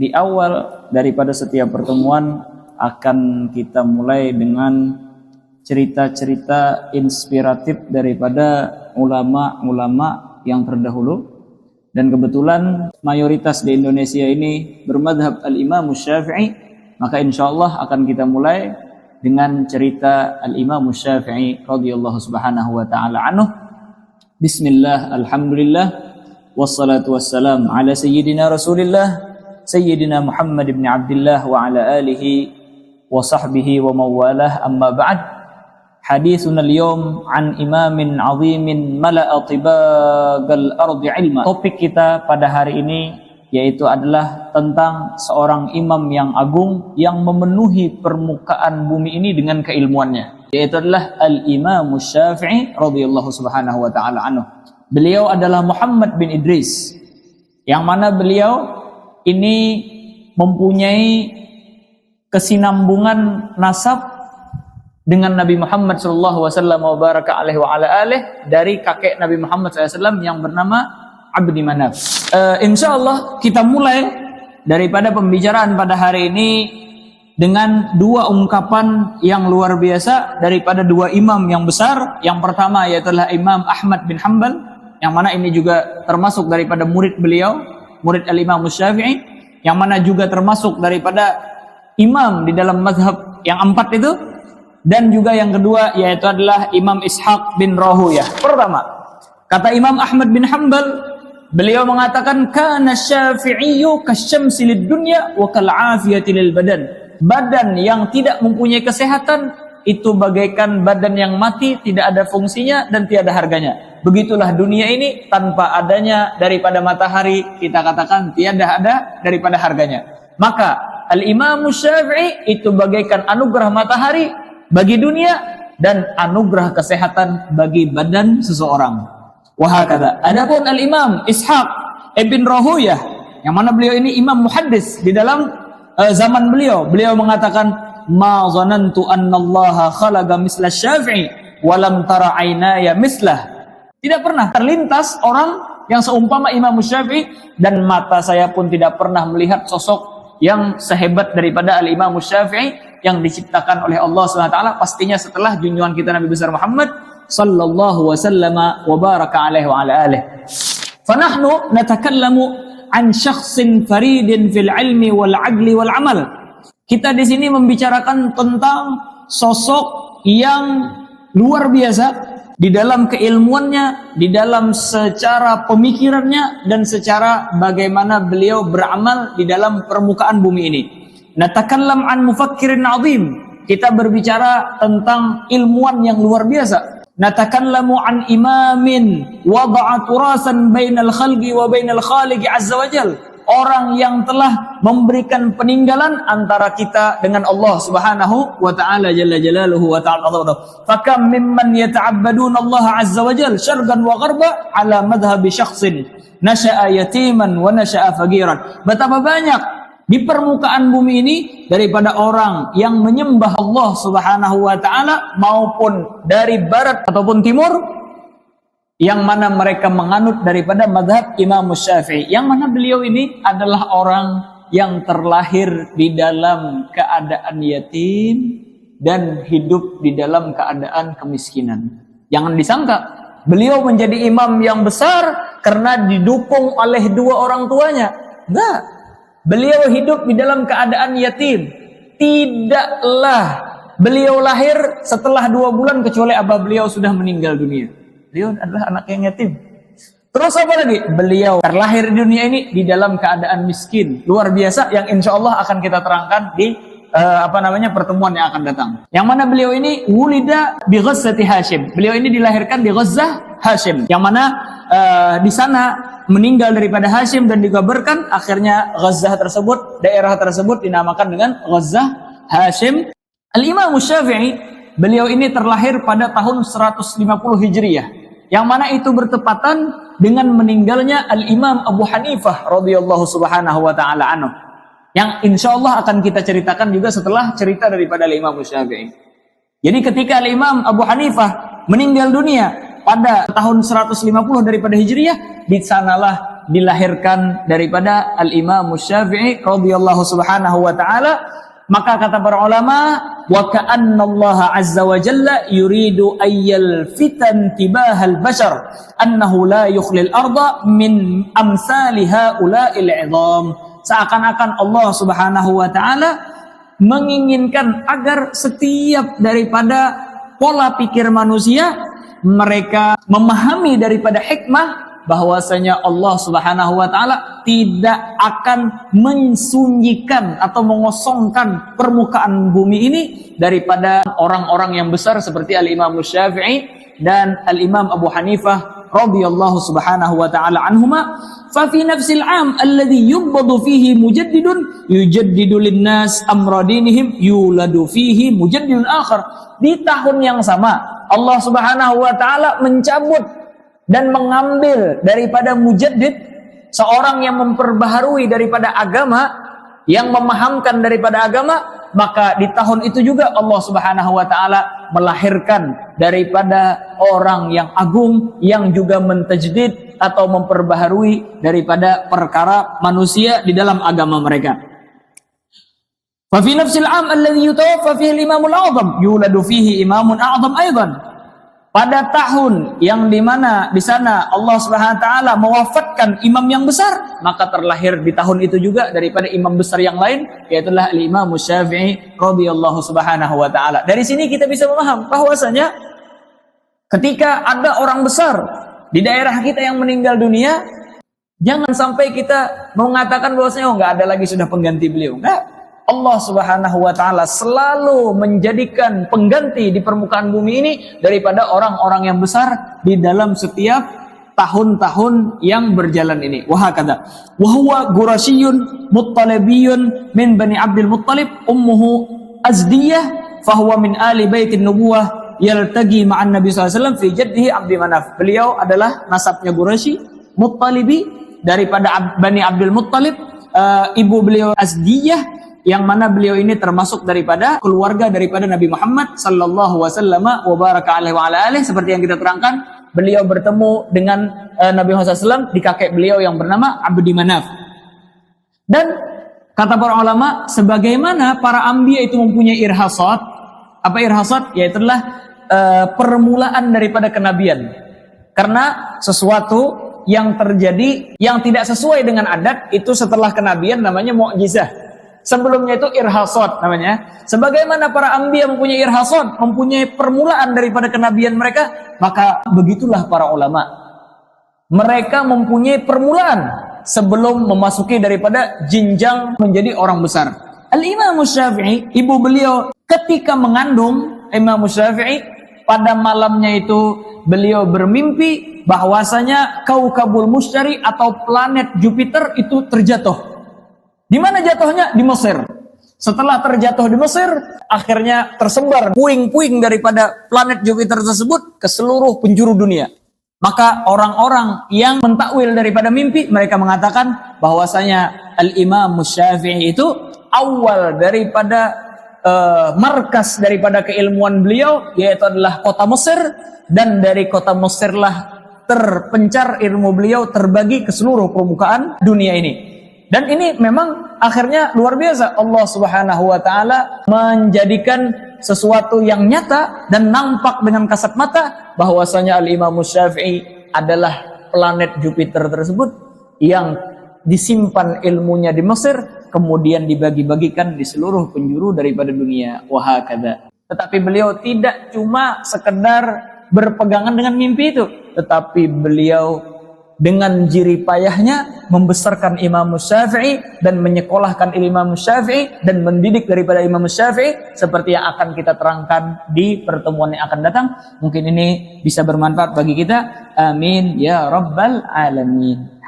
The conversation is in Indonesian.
Di awal daripada setiap pertemuan akan kita mulai dengan cerita-cerita inspiratif daripada ulama-ulama yang terdahulu. Dan kebetulan mayoritas di Indonesia ini bermadhab al-Imam Syafi'i, maka insyaallah akan kita mulai dengan cerita al-Imam Syafi'i radhiyallahu subhanahu wa ta'ala anhu. Bismillah, alhamdulillah, wassalatu wassalam ala sayyidina Rasulillah Sayyidina Muhammad ibn Abdullah wa ala alihi wa sahbihi wa mawalah, amma ba'd. Hadithuna al-yawm an imamin azimin mala'a tibagal ardi ilma. Topik kita pada hari ini yaitu adalah tentang seorang imam yang agung yang memenuhi permukaan bumi ini dengan keilmuannya, yaitu adalah al-Imam Syafi'i radhiyallahu subhanahu wa ta'ala anhu. Beliau adalah Muhammad bin Idris, yang mana beliau ini mempunyai kesinambungan nasab dengan Nabi Muhammad sallallahu alaihi wasallam wa baraka alaihi wa ala alihi dari kakek Nabi Muhammad sallallahu alaihi wasallam yang bernama Abdi Manaf. Insyaallah kita mulai daripada pembicaraan pada hari ini dengan dua ungkapan yang luar biasa daripada dua imam yang besar. Yang pertama yaitu Imam Ahmad bin Hanbal, yang mana ini juga termasuk daripada murid beliau, murid al-Imam Syafi'i, yang mana juga termasuk daripada imam di dalam mazhab yang empat itu. Dan juga yang kedua yaitu adalah Imam Ishaq bin Rahuyah. Pertama, kata Imam Ahmad bin Hanbal, beliau mengatakan kana Syafi'iyyu kasyamsi lid-dunya wa kal'afiyati lil badan. Badan yang tidak mempunyai kesehatan itu bagaikan badan yang mati, tidak ada fungsinya dan tiada harganya. Begitulah dunia ini, tanpa adanya daripada matahari, kita katakan tiada ada daripada harganya. Maka al-Imam Syafi'i itu bagaikan anugerah matahari bagi dunia dan anugerah kesehatan bagi badan seseorang. Wahakadha. Adapun al-Imam Ishaq ibn Rahuyah, yang mana beliau ini imam muhaddis di dalam zaman beliau, beliau mengatakan ma zanantu annallaha khalaqa misla Syafi'i wa lam tara aynaya mislah. Tidak pernah terlintas orang yang seumpama Imam Syafi'i, dan mata saya pun tidak pernah melihat sosok yang sehebat daripada al-Imam Syafi'i yang diciptakan oleh Allah SWT, pastinya setelah junjungan kita Nabi besar Muhammad sallallahu wasallam wa baraka alaihi wa ala alihi. Fanahnu natakallamu an syakhsin faridin fil ilmi wal adli wal amal. Kita di sini membicarakan tentang sosok yang luar biasa di dalam keilmuannya, di dalam secara pemikirannya, dan secara bagaimana beliau beramal di dalam permukaan bumi ini. Natakallam an mufakkirin azim. Kita berbicara tentang ilmuwan yang luar biasa. Natakallamu an imamin wada'a turasan bainal khalqi wa bainal khaliqi azza wa jal. Orang yang telah memberikan peninggalan antara kita dengan Allah Subhanahu wa ta'ala jalla jalaluhu wa ta'ala. Fakam mimman yata'abbaduna Allah azza wa jal syarqan wa gharba ala madhhabi syakhsin nasha'a yatiman wa nasha'a faqiran. Betapa banyak di permukaan bumi ini daripada orang yang menyembah Allah Subhanahu wa ta'ala, maupun dari barat ataupun timur, yang mana mereka menganut daripada madhab Imam Syafi'i, yang mana beliau ini adalah orang yang terlahir di dalam keadaan yatim dan hidup di dalam keadaan kemiskinan. Jangan disangka beliau menjadi imam yang besar karena didukung oleh dua orang tuanya. Enggak. Beliau hidup di dalam keadaan yatim. Tidaklah beliau lahir setelah 2 bulan kecuali abah beliau sudah meninggal dunia. Beliau adalah anak yang yatim. Terus apa lagi? Beliau terlahir di dunia ini di dalam keadaan miskin. Luar biasa, yang insya Allah akan kita terangkan di pertemuan yang akan datang. Yang mana beliau ini wulida bi Ghazzati Hashim. Beliau ini dilahirkan di Ghazzah Hashim. Yang mana di sana meninggal daripada Hashim, dan dikabarkan akhirnya Ghazzah tersebut, daerah tersebut dinamakan dengan Ghazzah Hashim. Al-Imam Syafi'i, beliau ini terlahir pada tahun 150 Hijriah. Yang mana itu bertepatan dengan meninggalnya Al-Imam Abu Hanifah radhiyallahu subhanahu wa ta'ala anhu, yang insya Allah akan kita ceritakan juga setelah cerita daripada Al-Imam Syafi'i. Jadi ketika Al-Imam Abu Hanifah meninggal dunia pada tahun 150 daripada Hijriah, di sanalah dilahirkan daripada Al-Imam Syafi'i radhiyallahu subhanahu wa ta'ala. Maka kata para ulama, wa ka'anna Allah azza wa jalla yuridu ayyal fitan tibahal bashar annahu la yukhlil arda min amsali haula'il 'idham. Seakan-akan Allah subhanahu wa ta'ala menginginkan agar setiap daripada pola pikir manusia mereka memahami daripada hikmah bahwasanya Allah subhanahu wa ta'ala tidak akan mensunyikan atau mengosongkan permukaan bumi ini daripada orang-orang yang besar seperti Al-Imam Syafi'i dan Al-Imam Abu Hanifah radhiyallahu subhanahu wa ta'ala anhuma. Fa fi nafsil 'am alladhi yubadu fihi mujaddidun yujaddidu lin-nas amra dinihim yuladu fihi mujaddidun akhar. Di tahun yang sama Allah subhanahu wa ta'ala mencabut dan mengambil daripada mujaddid, seorang yang memperbaharui daripada agama, yang memahamkan daripada agama. Maka di tahun itu juga Allah subhanahu wa ta'ala melahirkan daripada orang yang agung yang juga mentajdid atau memperbaharui daripada perkara manusia di dalam agama mereka. Fa fi nafsil 'am alladhi yutawaffa fihi al-imamul a'zam yuladu fihi imamun a'zam aidan. Pada tahun yang dimana di sana Allah Subhanahu wa taala mewafatkan imam yang besar, maka terlahir di tahun itu juga daripada imam besar yang lain, yaitu Al-Imam Syafi'i radhiyallahu subhanahu wa taala. Dari sini kita bisa memaham bahwasanya ketika ada orang besar di daerah kita yang meninggal dunia, jangan sampai kita mengatakan bahwasanya enggak ada lagi sudah pengganti beliau. Enggak. Allah subhanahu wa ta'ala selalu menjadikan pengganti di permukaan bumi ini daripada orang-orang yang besar di dalam setiap tahun-tahun yang berjalan ini. Wahakadha. Wahuwa Qurasyiyyun Muttalibiyyun min Bani Abdul Muttalib ummuhu Azdiyah fahuwa min ali baitin nubuwah yaltagi ma'an Nabi SAW fi jaddihi Abdi Manaf. Beliau adalah nasabnya Quraisy, Muttalibi daripada Bani Abdul Muttalib. Ibu beliau Azdiyah, yang mana beliau ini termasuk daripada keluarga daripada Nabi Muhammad sallallahu wasallam wa baraka alaihi wa ala alihi. Seperti yang kita terangkan, beliau bertemu dengan Nabi Muhammad SAW di kakek beliau yang bernama Abdi Manaf. Dan kata para ulama, sebagaimana para anbiya itu mempunyai irhasat. Apa irhasat? Yaitu permulaan daripada kenabian. Karena sesuatu yang terjadi yang tidak sesuai dengan adat itu setelah kenabian namanya mukjizah. Sebelumnya itu irhasat namanya. Sebagaimana para anbiya mempunyai irhasat, mempunyai permulaan daripada kenabian mereka, maka begitulah para ulama. Mereka mempunyai permulaan sebelum memasuki daripada jenjang menjadi orang besar. Al-Imam Syafi'i, ibu beliau ketika mengandung Imam Syafi'i, pada malamnya itu beliau bermimpi bahwasanya Kaukabul Mushtari atau planet Jupiter itu terjatuh. Di mana jatuhnya? Di Mesir. Setelah terjatuh di Mesir, akhirnya tersebar puing-puing daripada planet Jupiter tersebut ke seluruh penjuru dunia. Maka orang-orang yang mentakwil daripada mimpi, mereka mengatakan bahwasanya Al-Imam Syafi'i itu awal daripada markas daripada keilmuan beliau, yaitu adalah kota Mesir, dan dari kota Mesirlah terpencar ilmu beliau terbagi ke seluruh permukaan dunia ini. Dan ini memang akhirnya luar biasa. Allah subhanahu wa ta'ala menjadikan sesuatu yang nyata dan nampak dengan kasat mata bahwasanya Al-Imam Syafi'i adalah planet Jupiter tersebut yang disimpan ilmunya di Mesir, kemudian dibagi-bagikan di seluruh penjuru daripada dunia. Wahakadha. Tetapi beliau tidak cuma sekedar berpegangan dengan mimpi itu, tetapi beliau dengan jerih payahnya membesarkan Imam Syafi'i dan menyekolahkan Imam Syafi'i dan mendidik daripada Imam Syafi'i seperti yang akan kita terangkan di pertemuan yang akan datang. Mungkin ini bisa bermanfaat bagi kita. Amin ya rabbal alamin.